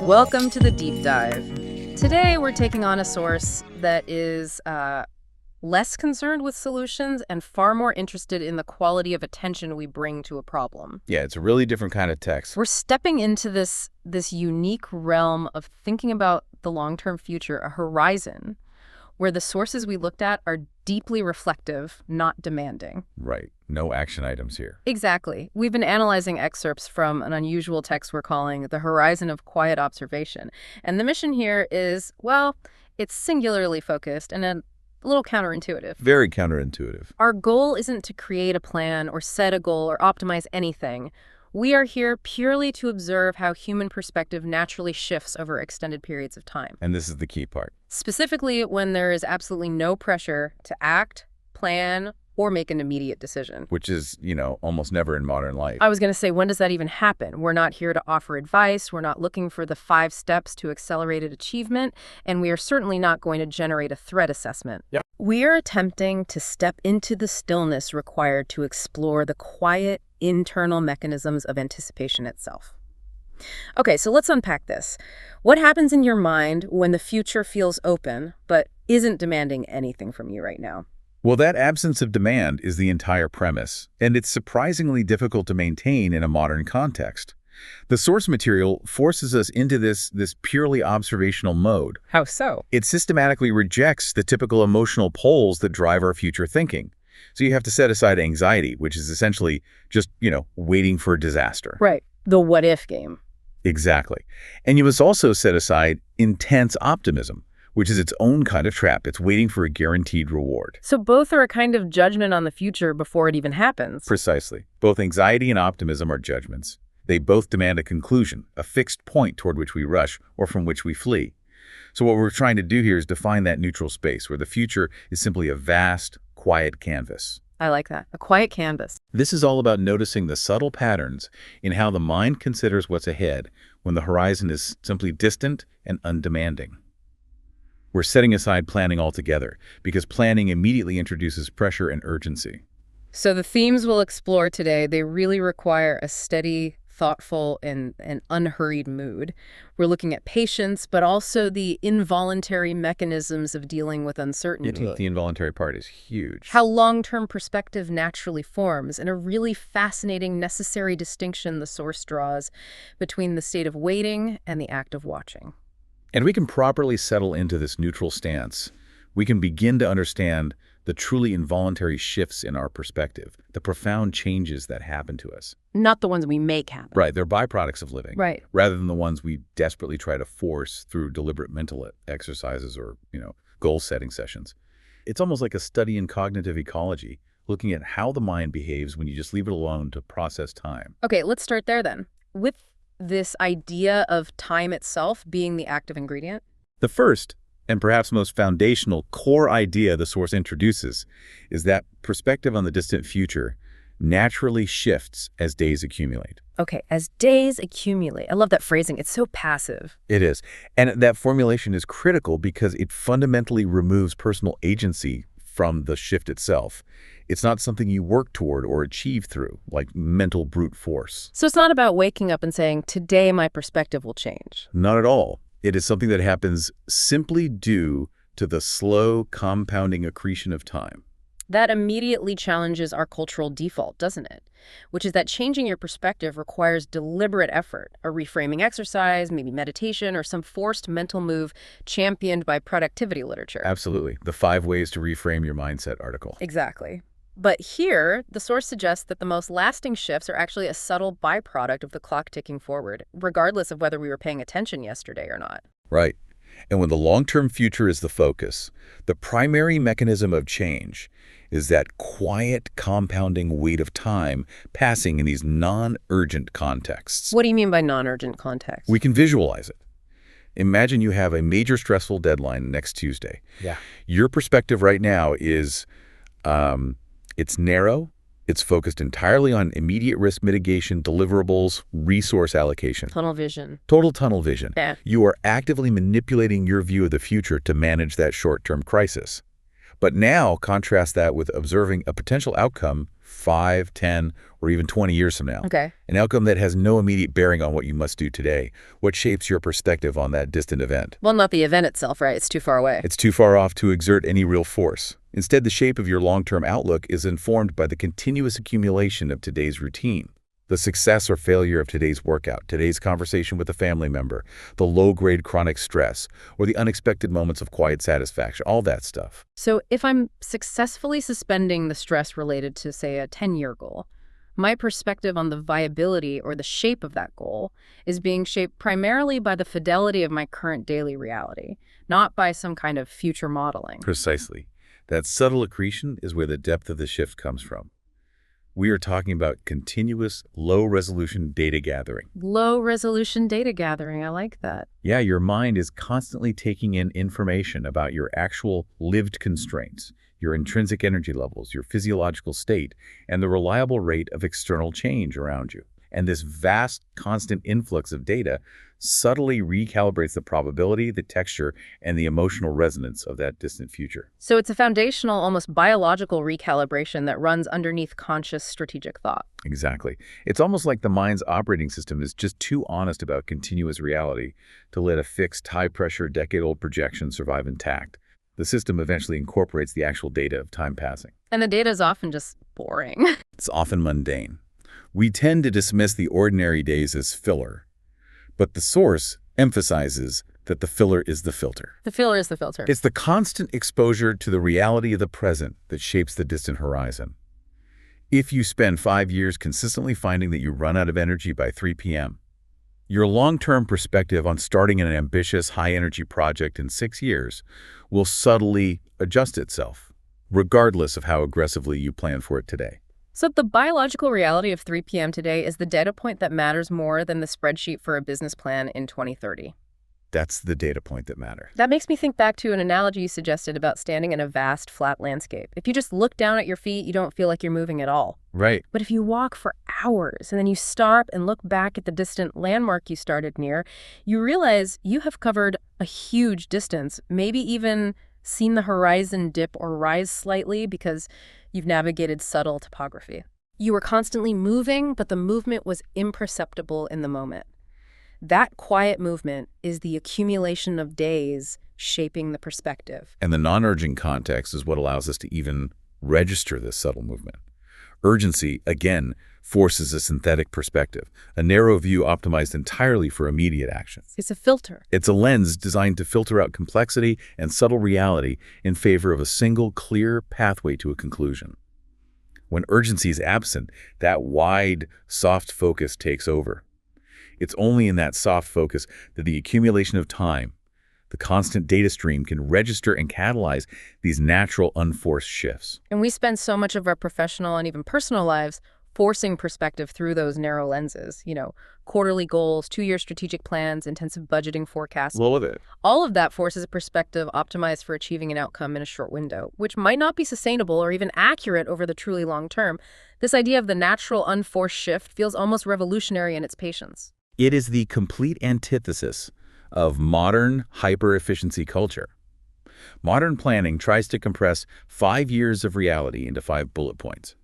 Welcome to the deep dive. Today we're taking on a source that is less concerned with solutions and far more interested in the quality of attention we bring to a problem. Yeah, it's a really different kind of text. We're stepping into this unique realm of thinking about the long-term future, a horizon, where the sources we looked at are deeply reflective, not demanding. Right. No action items here. Exactly. We've been analyzing excerpts from an unusual text we're calling The Horizon of Quiet Observation. And the mission here is, well, it's singularly focused and a little counterintuitive. Very counterintuitive. Our goal isn't to create a plan or set a goal or optimize anything. We are here purely to observe how human perspective naturally shifts over extended periods of time. And this is the key part. Specifically when there is absolutely no pressure to act, plan, or make an immediate decision. Which is, almost never in modern life. I was going to say, when does that even happen? We're not here to offer advice. We're not looking for the 5 steps to accelerated achievement. And we are certainly not going to generate a threat assessment. Yep. We are attempting to step into the stillness required to explore the quiet, internal mechanisms of anticipation itself. Okay, so let's unpack this. What happens in your mind when the future feels open, but isn't demanding anything from you right now? Well, that absence of demand is the entire premise, and it's surprisingly difficult to maintain in a modern context. The source material forces us into this purely observational mode. How so? It systematically rejects the typical emotional poles that drive our future thinking. So you have to set aside anxiety, which is essentially just, waiting for disaster. Right. The what-if game. Exactly. And you must also set aside intense optimism, which is its own kind of trap. It's waiting for a guaranteed reward. So both are a kind of judgment on the future before it even happens. Precisely. Both anxiety and optimism are judgments. They both demand a conclusion, a fixed point toward which we rush or from which we flee. So what we're trying to do here is define that neutral space where the future is simply a vast, quiet canvas. I like that. A quiet canvas. This is all about noticing the subtle patterns in how the mind considers what's ahead when the horizon is simply distant and undemanding. We're setting aside planning altogether because planning immediately introduces pressure and urgency. So the themes we'll explore today, they really require a steady, thoughtful, and unhurried mood. We're looking at patience, but also the involuntary mechanisms of dealing with uncertainty. The involuntary part is huge. How long-term perspective naturally forms, and a really fascinating, necessary distinction the source draws between the state of waiting and the act of watching. And we can properly settle into this neutral stance. We can begin to understand the truly involuntary shifts in our perspective, the profound changes that happen to us. Not the ones we make happen. Right, they're byproducts of living. Right. Rather than the ones we desperately try to force through deliberate mental exercises or, goal-setting sessions. It's almost like a study in cognitive ecology, looking at how the mind behaves when you just leave it alone to process time. Okay, let's start there then. With this idea of time itself being the active ingredient? The first, and perhaps most foundational core idea the source introduces, is that perspective on the distant future naturally shifts as days accumulate. Okay, as days accumulate. I love that phrasing. It's so passive. It is. And that formulation is critical because it fundamentally removes personal agency from the shift itself. It's not something you work toward or achieve through, like mental brute force. So it's not about waking up and saying, today my perspective will change. Not at all. It is something that happens simply due to the slow compounding accretion of time. That immediately challenges our cultural default, doesn't it? Which is that changing your perspective requires deliberate effort, a reframing exercise, maybe meditation, or some forced mental move championed by productivity literature. Absolutely. The 5 ways to reframe your mindset article. Exactly. But here, the source suggests that the most lasting shifts are actually a subtle byproduct of the clock ticking forward, regardless of whether we were paying attention yesterday or not. Right. And when the long-term future is the focus, the primary mechanism of change is that quiet, compounding weight of time passing in these non-urgent contexts. What do you mean by non-urgent context? We can visualize it. Imagine you have a major stressful deadline next Tuesday. Yeah. Your perspective right now is it's narrow, it's focused entirely on immediate risk mitigation, deliverables, resource allocation. Tunnel vision. Total tunnel vision. Yeah. You are actively manipulating your view of the future to manage that short-term crisis. But now contrast that with observing a potential outcome 5, 10, or even 20 years from now. Okay. An outcome that has no immediate bearing on what you must do today. What shapes your perspective on that distant event? Well, not the event itself, right? It's too far away. It's too far off to exert any real force. Instead, the shape of your long-term outlook is informed by the continuous accumulation of today's routine. The success or failure of today's workout, today's conversation with a family member, the low-grade chronic stress, or the unexpected moments of quiet satisfaction, all that stuff. So if I'm successfully suspending the stress related to, say, a 10-year goal, my perspective on the viability or the shape of that goal is being shaped primarily by the fidelity of my current daily reality, not by some kind of future modeling. Precisely. That subtle accretion is where the depth of the shift comes from. We are talking about continuous, low-resolution data gathering. Low-resolution data gathering, I like that. Yeah, your mind is constantly taking in information about your actual lived constraints, your intrinsic energy levels, your physiological state, and the reliable rate of external change around you. And this vast, constant influx of data subtly recalibrates the probability, the texture, and the emotional resonance of that distant future. So it's a foundational, almost biological recalibration that runs underneath conscious strategic thought. Exactly. It's almost like the mind's operating system is just too honest about continuous reality to let a fixed, high-pressure, decade-old projection survive intact. The system eventually incorporates the actual data of time passing. And the data is often just boring. It's often mundane. We tend to dismiss the ordinary days as filler, but the source emphasizes that the filler is the filter. The filler is the filter. It's the constant exposure to the reality of the present that shapes the distant horizon. If you spend 5 years consistently finding that you run out of energy by 3 p.m., your long-term perspective on starting an ambitious, high-energy project in 6 years will subtly adjust itself, regardless of how aggressively you plan for it today. So the biological reality of 3 p.m. today is the data point that matters more than the spreadsheet for a business plan in 2030. That's the data point that matters. That makes me think back to an analogy you suggested about standing in a vast, flat landscape. If you just look down at your feet, you don't feel like you're moving at all. Right. But if you walk for hours and then you stop and look back at the distant landmark you started near, you realize you have covered a huge distance, maybe even seen the horizon dip or rise slightly because you've navigated subtle topography. You were constantly moving, but the movement was imperceptible in the moment. That quiet movement is the accumulation of days shaping the perspective. And the non-urgent context is what allows us to even register this subtle movement. Urgency, again, forces a synthetic perspective, a narrow view optimized entirely for immediate action. It's a filter. It's a lens designed to filter out complexity and subtle reality in favor of a single, clear pathway to a conclusion. When urgency is absent, that wide, soft focus takes over. It's only in that soft focus that the accumulation of time, the constant data stream, can register and catalyze these natural, unforced shifts. And we spend so much of our professional and even personal lives forcing perspective through those narrow lenses. Quarterly goals, 2-year strategic plans, intensive budgeting forecasts. All of it. All of that forces a perspective optimized for achieving an outcome in a short window, which might not be sustainable or even accurate over the truly long term. This idea of the natural, unforced shift feels almost revolutionary in its patience. It is the complete antithesis of modern hyper-efficiency culture. Modern planning tries to compress 5 years of reality into 5 bullet points.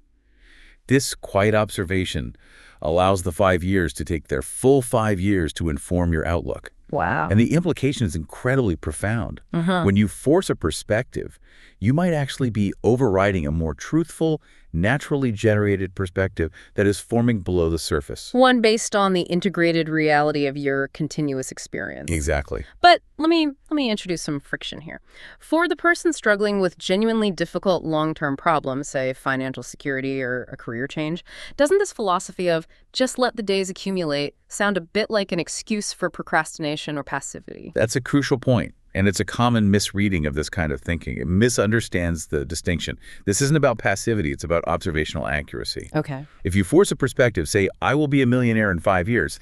This quiet observation allows the 5 years to take their full 5 years to inform your outlook. Wow. And the implication is incredibly profound. When you force a perspective, you might actually be overriding a more truthful, naturally generated perspective that is forming below the surface. One based on the integrated reality of your continuous experience. Exactly. But let me introduce some friction here. For the person struggling with genuinely difficult long-term problems, say financial security or a career change, doesn't this philosophy of just let the days accumulate sound a bit like an excuse for procrastination or passivity? That's a crucial point. And it's a common misreading of this kind of thinking. It misunderstands the distinction. This isn't about passivity, it's about observational accuracy. Okay. If you force a perspective, say, I will be a millionaire in 5 years,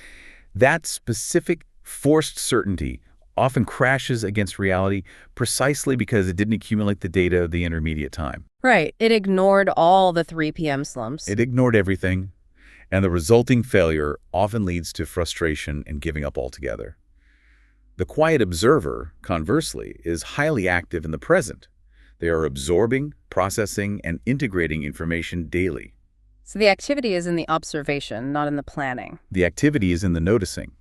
that specific forced certainty often crashes against reality precisely because it didn't accumulate the data of the intermediate time. Right. It ignored all the 3 p.m. slumps. It ignored everything, and the resulting failure often leads to frustration and giving up altogether. The quiet observer, conversely, is highly active in the present. They are absorbing, processing, and integrating information daily. So the activity is in the observation, not in the planning. The activity is in the noticing.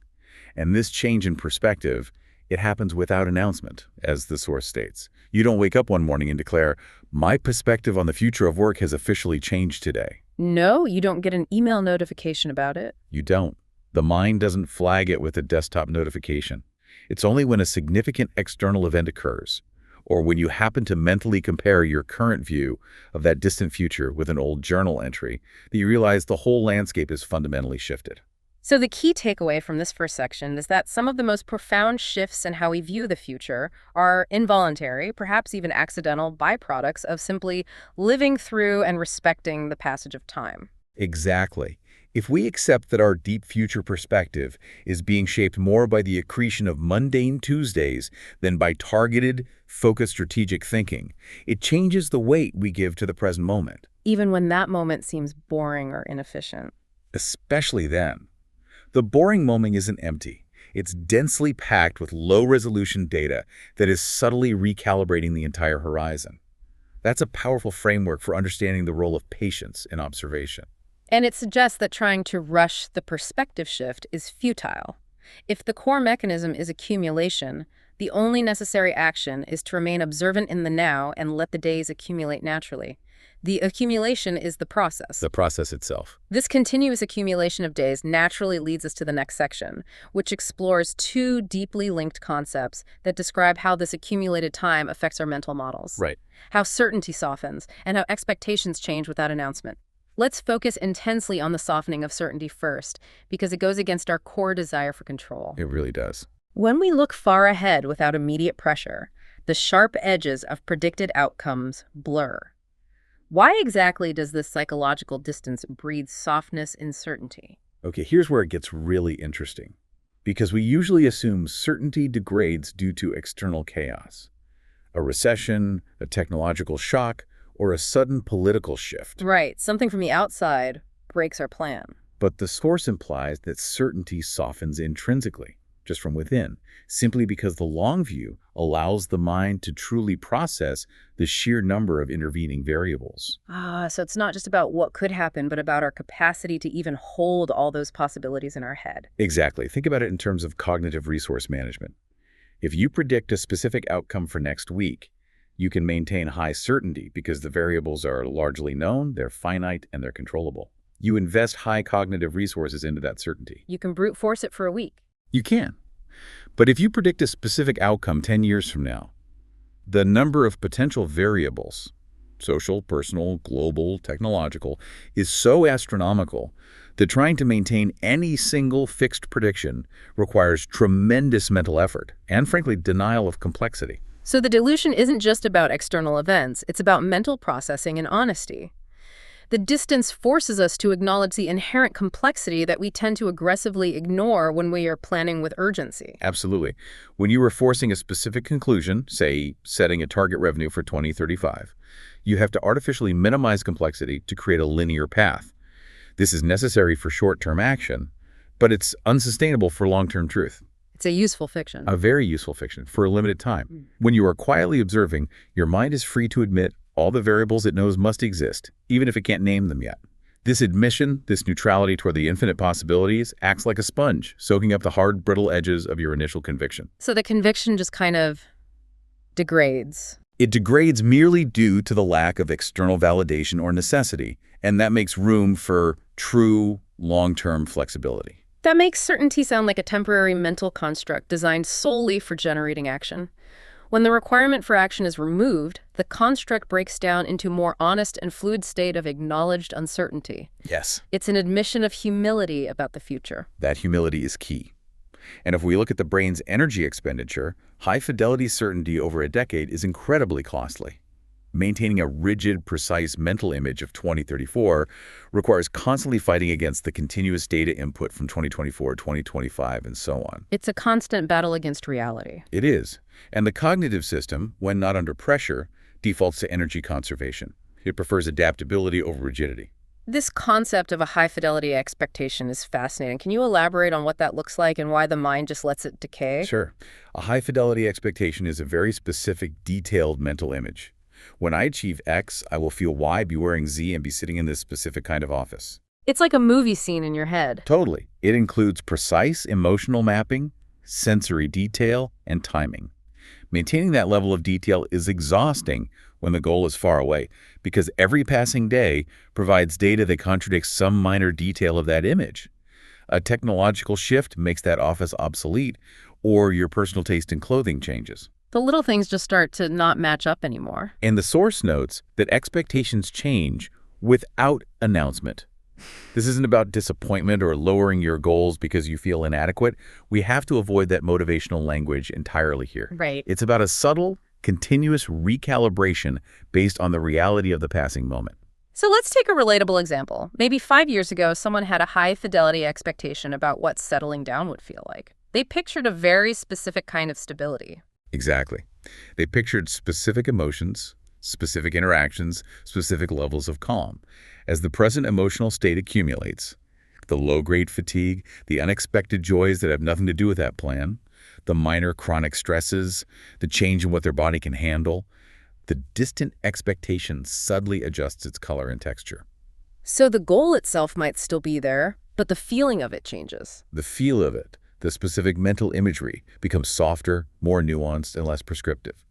And this change in perspective, it happens without announcement, as the source states. You don't wake up one morning and declare, my perspective on the future of work has officially changed today. No, you don't get an email notification about it. You don't. The mind doesn't flag it with a desktop notification. It's only when a significant external event occurs, or when you happen to mentally compare your current view of that distant future with an old journal entry, that you realize the whole landscape is fundamentally shifted. So the key takeaway from this first section is that some of the most profound shifts in how we view the future are involuntary, perhaps even accidental byproducts of simply living through and respecting the passage of time. Exactly. If we accept that our deep future perspective is being shaped more by the accretion of mundane Tuesdays than by targeted, focused strategic thinking, it changes the weight we give to the present moment. Even when that moment seems boring or inefficient. Especially then. The boring moment isn't empty. It's densely packed with low-resolution data that is subtly recalibrating the entire horizon. That's a powerful framework for understanding the role of patience in observation. And it suggests that trying to rush the perspective shift is futile. If the core mechanism is accumulation, the only necessary action is to remain observant in the now and let the days accumulate naturally. The accumulation is the process. The process itself. This continuous accumulation of days naturally leads us to the next section, which explores 2 deeply linked concepts that describe how this accumulated time affects our mental models. Right. How certainty softens, and how expectations change without announcement. Let's focus intensely on the softening of certainty first, because it goes against our core desire for control. It really does. When we look far ahead without immediate pressure, the sharp edges of predicted outcomes blur. Why exactly does this psychological distance breed softness in certainty? Okay, here's where it gets really interesting. Because we usually assume certainty degrades due to external chaos. A recession, a technological shock, or a sudden political shift. Right, something from the outside breaks our plan. But the source implies that certainty softens intrinsically, just from within, simply because the long view allows the mind to truly process the sheer number of intervening variables. So it's not just about what could happen, but about our capacity to even hold all those possibilities in our head. Exactly. Think about it in terms of cognitive resource management. If you predict a specific outcome for next week, you can maintain high certainty because the variables are largely known, they're finite, and they're controllable. You invest high cognitive resources into that certainty. You can brute force it for a week. You can. But if you predict a specific outcome 10 years from now, the number of potential variables, social, personal, global, technological, is so astronomical that trying to maintain any single fixed prediction requires tremendous mental effort and, frankly, denial of complexity. So the dilution isn't just about external events, it's about mental processing and honesty. The distance forces us to acknowledge the inherent complexity that we tend to aggressively ignore when we are planning with urgency. Absolutely. When you are forcing a specific conclusion, say setting a target revenue for 2035, you have to artificially minimize complexity to create a linear path. This is necessary for short-term action, but it's unsustainable for long-term truth. It's a useful fiction. A very useful fiction for a limited time. When you are quietly observing, your mind is free to admit all the variables it knows must exist, even if it can't name them yet. This admission, this neutrality toward the infinite possibilities, acts like a sponge, soaking up the hard, brittle edges of your initial conviction. So the conviction just kind of degrades. It degrades merely due to the lack of external validation or necessity, and that makes room for true, long-term flexibility. That makes certainty sound like a temporary mental construct designed solely for generating action. When the requirement for action is removed, the construct breaks down into a more honest and fluid state of acknowledged uncertainty. Yes. It's an admission of humility about the future. That humility is key. And if we look at the brain's energy expenditure, high-fidelity certainty over a decade is incredibly costly. Maintaining a rigid, precise mental image of 2034 requires constantly fighting against the continuous data input from 2024, 2025, and so on. It's a constant battle against reality. It is. And the cognitive system, when not under pressure, defaults to energy conservation. It prefers adaptability over rigidity. This concept of a high-fidelity expectation is fascinating. Can you elaborate on what that looks like and why the mind just lets it decay? Sure. A high-fidelity expectation is a very specific, detailed mental image. When I achieve X, I will feel Y, be wearing Z, and be sitting in this specific kind of office. It's like a movie scene in your head. Totally. It includes precise emotional mapping, sensory detail, and timing. Maintaining that level of detail is exhausting when the goal is far away, because every passing day provides data that contradicts some minor detail of that image. A technological shift makes that office obsolete, or your personal taste in clothing changes. The little things just start to not match up anymore. And the source notes that expectations change without announcement. This isn't about disappointment or lowering your goals because you feel inadequate. We have to avoid that motivational language entirely here. Right. It's about a subtle, continuous recalibration based on the reality of the passing moment. So let's take a relatable example. Maybe 5 years ago, someone had a high-fidelity expectation about what settling down would feel like. They pictured a very specific kind of stability. Exactly. They pictured specific emotions, specific interactions, specific levels of calm. As the present emotional state accumulates, the low-grade fatigue, the unexpected joys that have nothing to do with that plan, the minor chronic stresses, the change in what their body can handle, the distant expectation subtly adjusts its color and texture. So the goal itself might still be there, but the feeling of it changes. The feel of it, the specific mental imagery, becomes softer, more nuanced, and less prescriptive.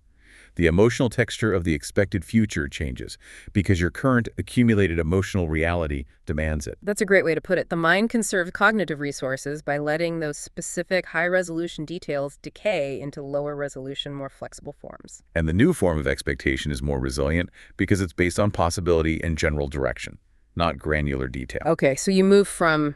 The emotional texture of the expected future changes because your current accumulated emotional reality demands it. That's a great way to put it. The mind conserves cognitive resources by letting those specific high-resolution details decay into lower-resolution, more flexible forms. And the new form of expectation is more resilient because it's based on possibility and general direction, not granular detail. Okay, so you move from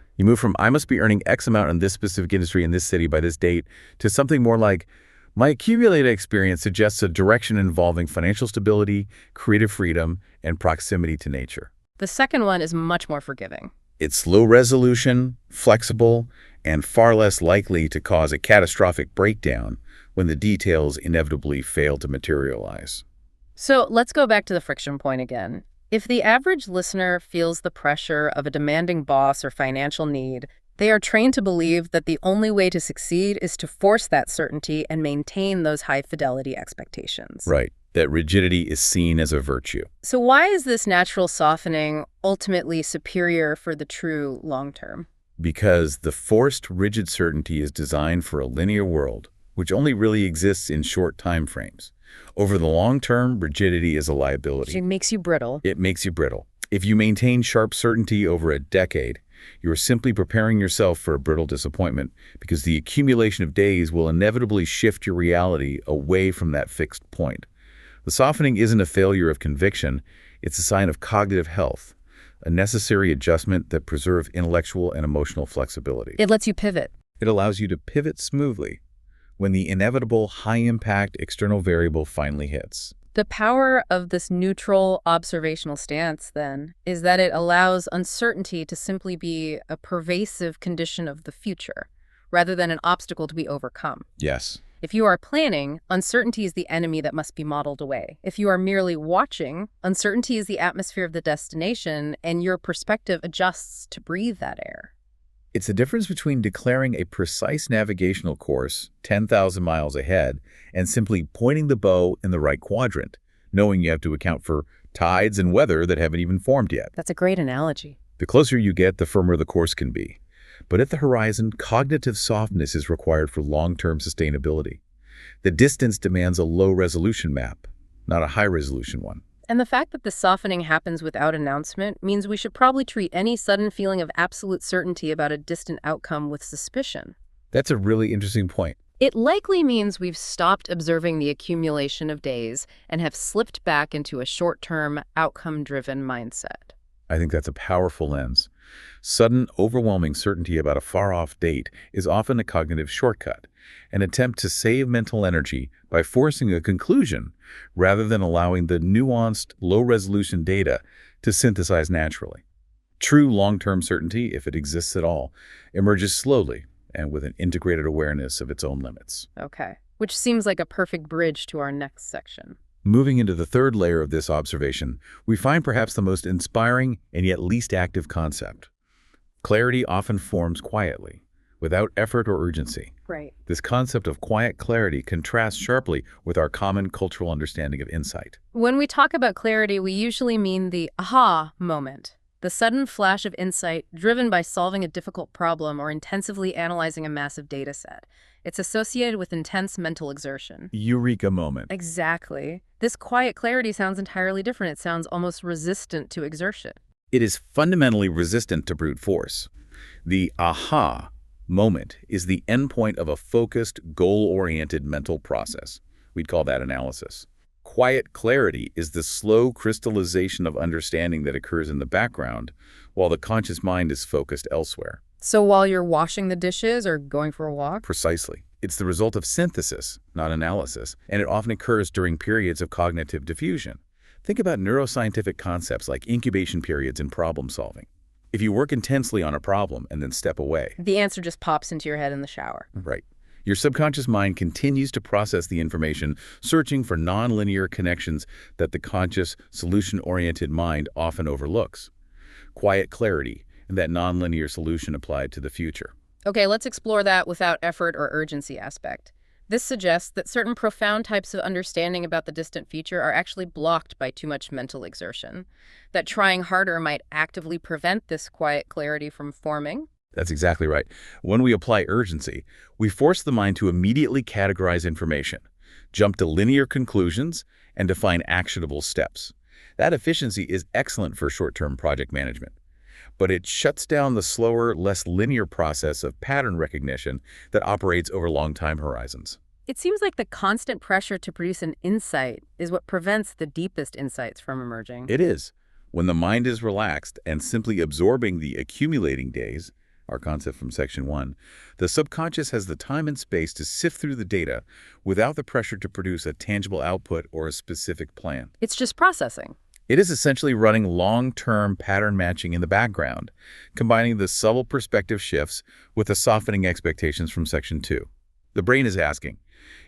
I must be earning X amount in this specific industry in this city by this date to something more like, my accumulated experience suggests a direction involving financial stability, creative freedom, and proximity to nature. The second one is much more forgiving. It's low resolution, flexible, and far less likely to cause a catastrophic breakdown when the details inevitably fail to materialize. So let's go back to the friction point again. If the average listener feels the pressure of a demanding boss or financial need, they are trained to believe that the only way to succeed is to force that certainty and maintain those high-fidelity expectations. Right. That rigidity is seen as a virtue. So why is this natural softening ultimately superior for the true long-term? Because the forced, rigid certainty is designed for a linear world, which only really exists in short time frames. Over the long term, rigidity is a liability. It makes you brittle. It makes you brittle. If you maintain sharp certainty over a decade, you are simply preparing yourself for a brittle disappointment because the accumulation of days will inevitably shift your reality away from that fixed point. The softening isn't a failure of conviction, it's a sign of cognitive health, a necessary adjustment that preserves intellectual and emotional flexibility. It lets you pivot. It allows you to pivot smoothly when the inevitable high-impact external variable finally hits. The power of this neutral observational stance, then, is that it allows uncertainty to simply be a pervasive condition of the future, rather than an obstacle to be overcome. Yes. If you are planning, uncertainty is the enemy that must be modeled away. If you are merely watching, uncertainty is the atmosphere of the destination, and your perspective adjusts to breathe that air. It's the difference between declaring a precise navigational course 10,000 miles ahead and simply pointing the bow in the right quadrant, knowing you have to account for tides and weather that haven't even formed yet. That's a great analogy. The closer you get, the firmer the course can be. But at the horizon, cognitive softness is required for long-term sustainability. The distance demands a low-resolution map, not a high-resolution one. And the fact that the softening happens without announcement means we should probably treat any sudden feeling of absolute certainty about a distant outcome with suspicion. That's a really interesting point. It likely means we've stopped observing the accumulation of days and have slipped back into a short-term, outcome-driven mindset. I think that's a powerful lens. Sudden, overwhelming certainty about a far-off date is often a cognitive shortcut, an attempt to save mental energy by forcing a conclusion rather than allowing the nuanced, low-resolution data to synthesize naturally. True long-term certainty, if it exists at all, emerges slowly and with an integrated awareness of its own limits. Okay, which seems like a perfect bridge to our next section. Moving into the third layer of this observation, we find perhaps the most inspiring and yet least active concept. Clarity often forms quietly, without effort or urgency. Right. This concept of quiet clarity contrasts sharply with our common cultural understanding of insight. When we talk about clarity, we usually mean the aha moment, the sudden flash of insight driven by solving a difficult problem or intensively analyzing a massive data set. It's associated with intense mental exertion. Eureka moment. Exactly. This quiet clarity sounds entirely different. It sounds almost resistant to exertion. It is fundamentally resistant to brute force. The aha moment is the endpoint of a focused, goal-oriented mental process. We'd call that analysis. Quiet clarity is the slow crystallization of understanding that occurs in the background while the conscious mind is focused elsewhere. So while you're washing the dishes or going for a walk? Precisely. It's the result of synthesis, not analysis, and it often occurs during periods of cognitive diffusion. Think about neuroscientific concepts like incubation periods in problem solving. If you work intensely on a problem and then step away, The answer just pops into your head in the shower. right, your subconscious mind continues to process the information, searching for nonlinear connections that the conscious, solution-oriented mind often overlooks. Quiet clarity, and that nonlinear solution applied to the future. Okay, let's explore that without effort or urgency aspect. This suggests that certain profound types of understanding about the distant future are actually blocked by too much mental exertion, that trying harder might actively prevent this quiet clarity from forming. That's exactly right. When we apply urgency, we force the mind to immediately categorize information, jump to linear conclusions, and define actionable steps. That efficiency is excellent for short-term project management, but it shuts down the slower, less linear process of pattern recognition that operates over long time horizons. It seems like the constant pressure to produce an insight is what prevents the deepest insights from emerging. It is. When the mind is relaxed and simply absorbing the accumulating days, our concept from Section 1, the subconscious has the time and space to sift through the data without the pressure to produce a tangible output or a specific plan. It's just processing. It is essentially running long-term pattern matching in the background, combining the subtle perspective shifts with the softening expectations from Section 2. The brain is asking,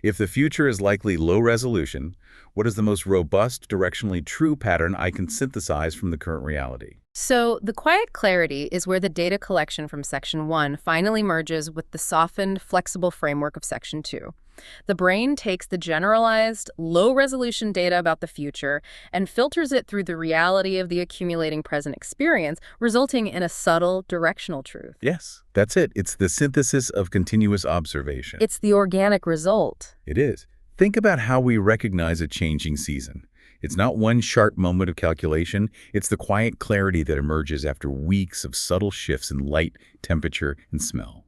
if the future is likely low resolution, what is the most robust, directionally true pattern I can synthesize from the current reality? So the quiet clarity is where the data collection from Section 1 finally merges with the softened, flexible framework of Section 2. The brain takes the generalized, low-resolution data about the future and filters it through the reality of the accumulating present experience, resulting in a subtle, directional truth. Yes, that's it. It's the synthesis of continuous observation. It's the organic result. It is. Think about how we recognize a changing season. It's not one sharp moment of calculation. It's the quiet clarity that emerges after weeks of subtle shifts in light, temperature, and smell.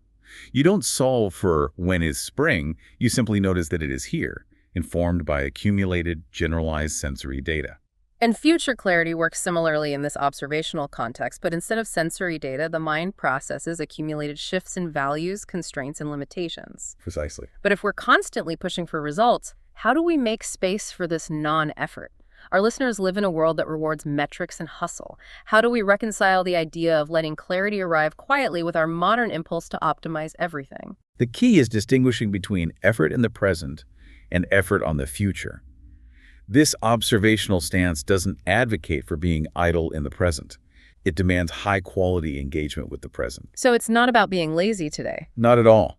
You don't solve for when is spring, you simply notice that it is here, informed by accumulated, generalized sensory data. And future clarity works similarly in this observational context, but instead of sensory data, the mind processes accumulated shifts in values, constraints, and limitations. Precisely. But if we're constantly pushing for results, how do we make space for this non-effort? Our listeners live in a world that rewards metrics and hustle. How do we reconcile the idea of letting clarity arrive quietly with our modern impulse to optimize everything? The key is distinguishing between effort in the present and effort on the future. This observational stance doesn't advocate for being idle in the present. It demands high-quality engagement with the present. So it's not about being lazy today. Not at all.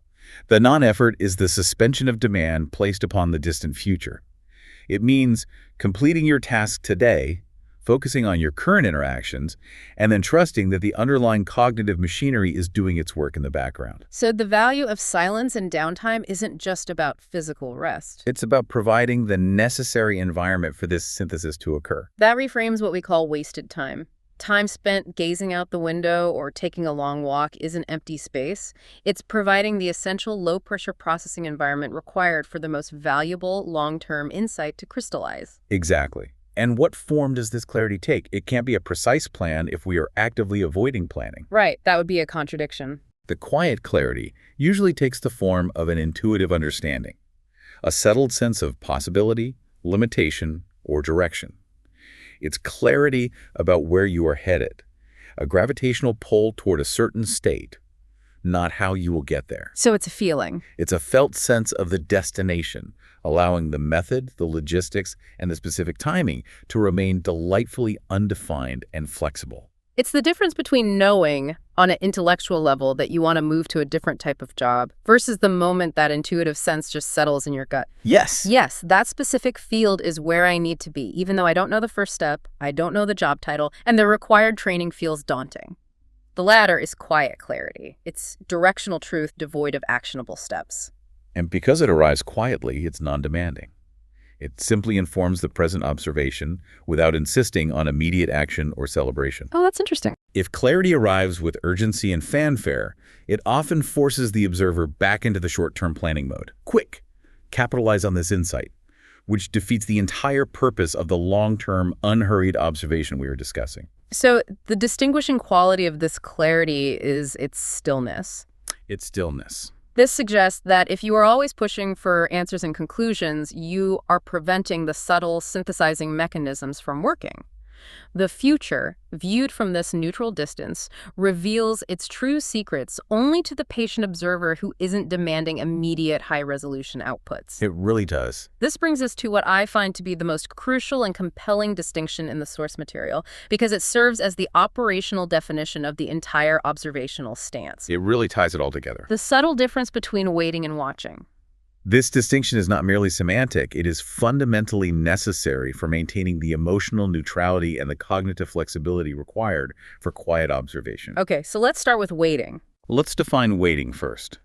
The non-effort is the suspension of demand placed upon the distant future. It means completing your task today, focusing on your current interactions, and then trusting that the underlying cognitive machinery is doing its work in the background. So the value of silence and downtime isn't just about physical rest. It's about providing the necessary environment for this synthesis to occur. That reframes what we call wasted time. Time spent gazing out the window or taking a long walk isn't empty space. It's providing the essential low-pressure processing environment required for the most valuable long-term insight to crystallize. Exactly. And what form does this clarity take? It can't be a precise plan if we are actively avoiding planning. Right, that would be a contradiction. The quiet clarity usually takes the form of an intuitive understanding, a settled sense of possibility, limitation, or direction. It's clarity about where you are headed, a gravitational pull toward a certain state, not how you will get there. So it's a feeling. It's a felt sense of the destination, allowing the method, the logistics, and the specific timing to remain delightfully undefined and flexible. It's the difference between knowing on an intellectual level that you want to move to a different type of job versus the moment that intuitive sense just settles in your gut. Yes. Yes, that specific field is where I need to be, even though I don't know the first step, I don't know the job title, and the required training feels daunting. The latter is quiet clarity. It's directional truth devoid of actionable steps. And because it arrives quietly, it's non-demanding. It simply informs the present observation without insisting on immediate action or celebration. Oh, that's interesting. If clarity arrives with urgency and fanfare, it often forces the observer back into the short-term planning mode. Quick, capitalize on this insight, which defeats the entire purpose of the long-term, unhurried observation we were discussing. So the distinguishing quality of this clarity is its stillness. It's stillness. This suggests that if you are always pushing for answers and conclusions, you are preventing the subtle synthesizing mechanisms from working. The future, viewed from this neutral distance, reveals its true secrets only to the patient observer who isn't demanding immediate high-resolution outputs. It really does. This brings us to what I find to be the most crucial and compelling distinction in the source material, because it serves as the operational definition of the entire observational stance. It really ties it all together. The subtle difference between waiting and watching. This distinction is not merely semantic, it is fundamentally necessary for maintaining the emotional neutrality and the cognitive flexibility required for quiet observation. Okay, so let's start with waiting. Let's define waiting first.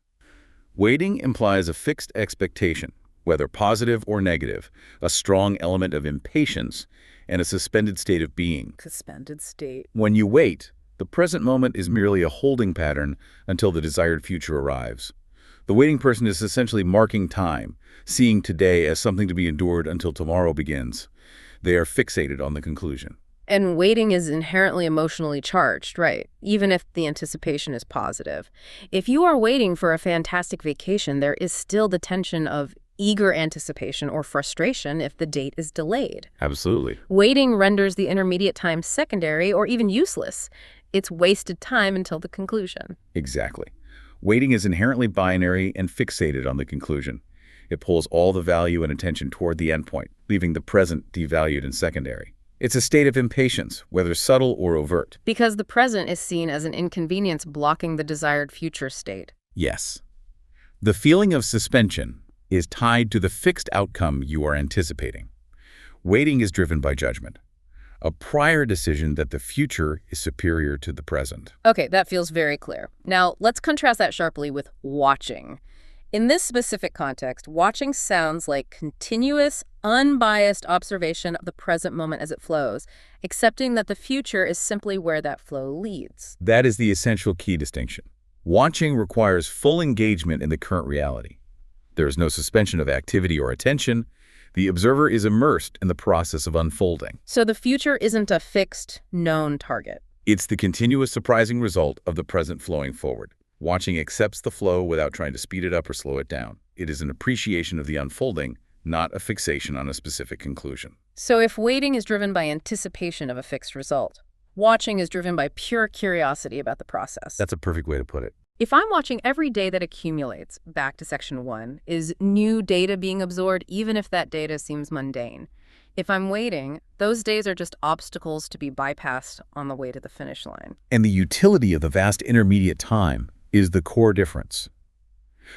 Waiting implies a fixed expectation, whether positive or negative, a strong element of impatience, and a suspended state of being. Suspended state. When you wait, the present moment is merely a holding pattern until the desired future arrives. The waiting person is essentially marking time, seeing today as something to be endured until tomorrow begins. They are fixated on the conclusion. And waiting is inherently emotionally charged, right? Even if the anticipation is positive. If you are waiting for a fantastic vacation, there is still the tension of eager anticipation or frustration if the date is delayed. Absolutely. Waiting renders the intermediate time secondary or even useless. It's wasted time until the conclusion. Exactly. Waiting is inherently binary and fixated on the conclusion. It pulls all the value and attention toward the endpoint, leaving the present devalued and secondary. It's a state of impatience, whether subtle or overt. Because the present is seen as an inconvenience blocking the desired future state. Yes. The feeling of suspension is tied to the fixed outcome you are anticipating. Waiting is driven by judgment, a prior decision that the future is superior to the present. Okay, that feels very clear. Now, let's contrast that sharply with watching. In this specific context, watching sounds like continuous, unbiased observation of the present moment as it flows, accepting that the future is simply where that flow leads. That is the essential key distinction. Watching requires full engagement in the current reality. There is no suspension of activity or attention. The observer is immersed in the process of unfolding. So the future isn't a fixed, known target. It's the continuous surprising result of the present flowing forward. Watching accepts the flow without trying to speed it up or slow it down. It is an appreciation of the unfolding, not a fixation on a specific conclusion. So if waiting is driven by anticipation of a fixed result, watching is driven by pure curiosity about the process. That's a perfect way to put it. If I'm watching every day that accumulates, back to section 1, is new data being absorbed even if that data seems mundane? If I'm waiting, those days are just obstacles to be bypassed on the way to the finish line. And the utility of the vast intermediate time is the core difference.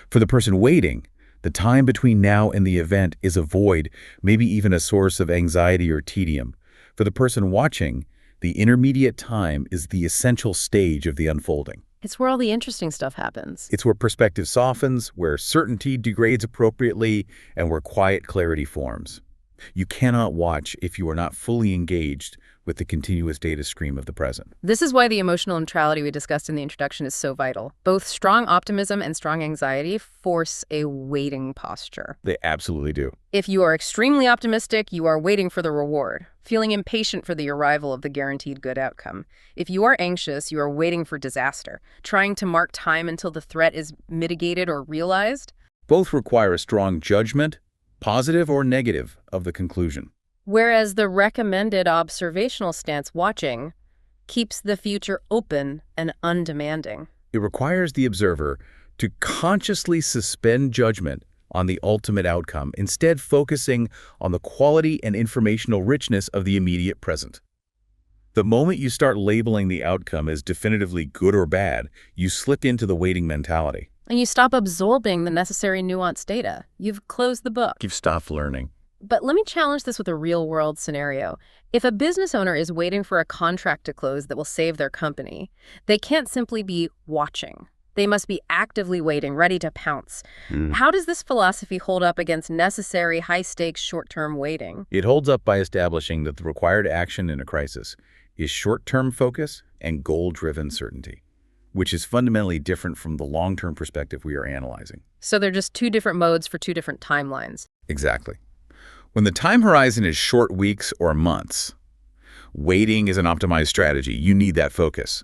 For the person waiting, the time between now and the event is a void, maybe even a source of anxiety or tedium. For the person watching, the intermediate time is the essential stage of the unfolding. It's where all the interesting stuff happens. It's where perspective softens, where certainty degrades appropriately, and where quiet clarity forms. You cannot watch if you are not fully engaged with the continuous data stream of the present. This is why the emotional neutrality we discussed in the introduction is so vital. Both strong optimism and strong anxiety force a waiting posture. They absolutely do. If you are extremely optimistic, you are waiting for the reward, feeling impatient for the arrival of the guaranteed good outcome. If you are anxious, you are waiting for disaster, trying to mark time until the threat is mitigated or realized. Both require a strong judgment, positive or negative, of the conclusion. Whereas the recommended observational stance, watching, keeps the future open and undemanding. It requires the observer to consciously suspend judgment on the ultimate outcome, instead focusing on the quality and informational richness of the immediate present. The moment you start labeling the outcome as definitively good or bad, you slip into the waiting mentality. And you stop absorbing the necessary nuanced data. You've closed the book. You've stopped learning. But let me challenge this with a real-world scenario. If a business owner is waiting for a contract to close that will save their company, they can't simply be watching. They must be actively waiting, ready to pounce. How does this philosophy hold up against necessary, high-stakes, short-term waiting? It holds up by establishing that the required action in a crisis is short-term focus and goal-driven certainty, which is fundamentally different from the long-term perspective we are analyzing. So they're just two different modes for two different timelines. Exactly. When the time horizon is short weeks or months, waiting is an optimized strategy. You need that focus.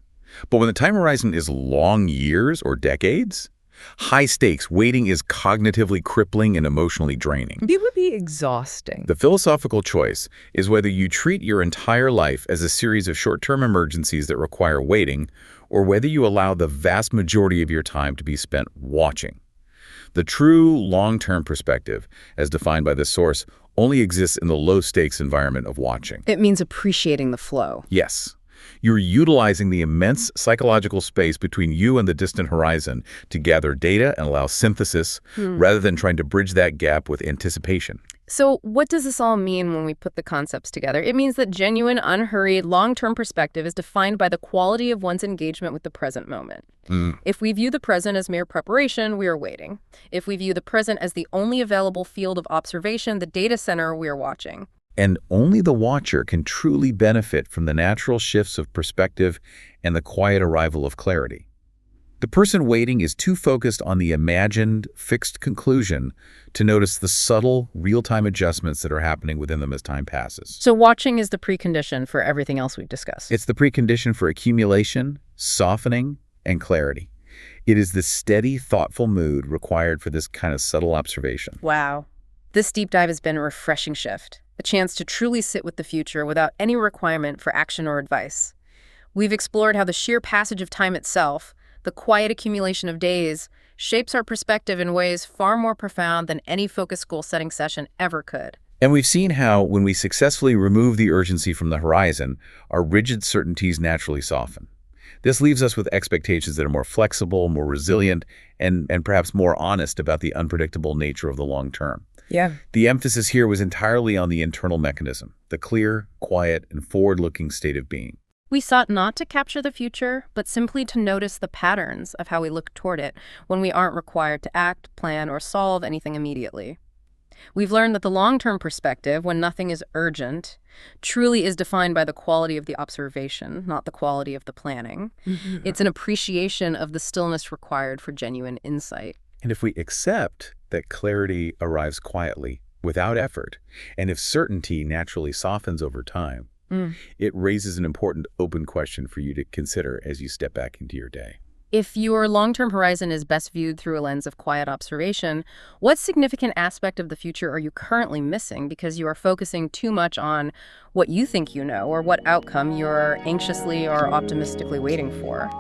But when the time horizon is long years or decades, high stakes, waiting is cognitively crippling and emotionally draining. It would be exhausting. The philosophical choice is whether you treat your entire life as a series of short-term emergencies that require waiting, or whether you allow the vast majority of your time to be spent watching. The true long-term perspective, as defined by the source, only exists in the low-stakes environment of watching. It means appreciating the flow. Yes. You're utilizing the immense psychological space between you and the distant horizon to gather data and allow synthesis, rather than trying to bridge that gap with anticipation. So what does this all mean when we put the concepts together? It means that genuine, unhurried, long-term perspective is defined by the quality of one's engagement with the present moment. If we view the present as mere preparation, we are waiting. If we view the present as the only available field of observation, the data center, we are watching. And only the watcher can truly benefit from the natural shifts of perspective and the quiet arrival of clarity. The person waiting is too focused on the imagined, fixed conclusion to notice the subtle, real-time adjustments that are happening within them as time passes. So watching is the precondition for everything else we've discussed. It's the precondition for accumulation, softening, and clarity. It is the steady, thoughtful mood required for this kind of subtle observation. Wow. This deep dive has been a refreshing shift, a chance to truly sit with the future without any requirement for action or advice. We've explored how the sheer passage of time itself, the quiet accumulation of days, shapes our perspective in ways far more profound than any focused goal-setting session ever could. And we've seen how, when we successfully remove the urgency from the horizon, our rigid certainties naturally soften. This leaves us with expectations that are more flexible, more resilient, and perhaps more honest about the unpredictable nature of the long term. Yeah. The emphasis here was entirely on the internal mechanism, the clear, quiet, and forward-looking state of being. We sought not to capture the future, but simply to notice the patterns of how we look toward it when we aren't required to act, plan, or solve anything immediately. We've learned that the long-term perspective, when nothing is urgent, truly is defined by the quality of the observation, not the quality of the planning. It's an appreciation of the stillness required for genuine insight. And if we accept that clarity arrives quietly, without effort, and if certainty naturally softens over time, it raises an important open question for you to consider as you step back into your day. If your long-term horizon is best viewed through a lens of quiet observation, what significant aspect of the future are you currently missing because you are focusing too much on what you think you know or what outcome you're anxiously or optimistically waiting for?